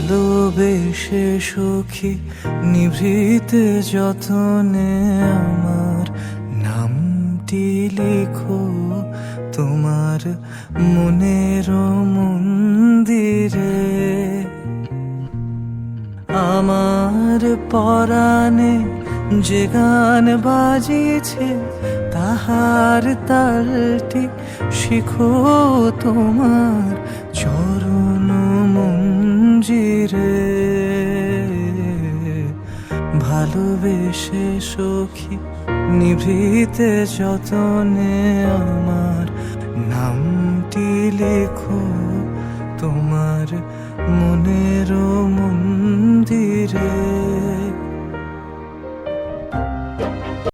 ভালোবেসে সখী নিভৃতে যতনে আমার নামটি লিখো তোমার মনের মন্দিরে। আমার পরাণে যে গান বাজিছে তাহার তালটি শিখো তোমার চরণ মঞ্জিরে। ভালোবেসে সখী নিভৃতে যতনে আমার নামটি লেখো তোমার মনের মন্দিরে।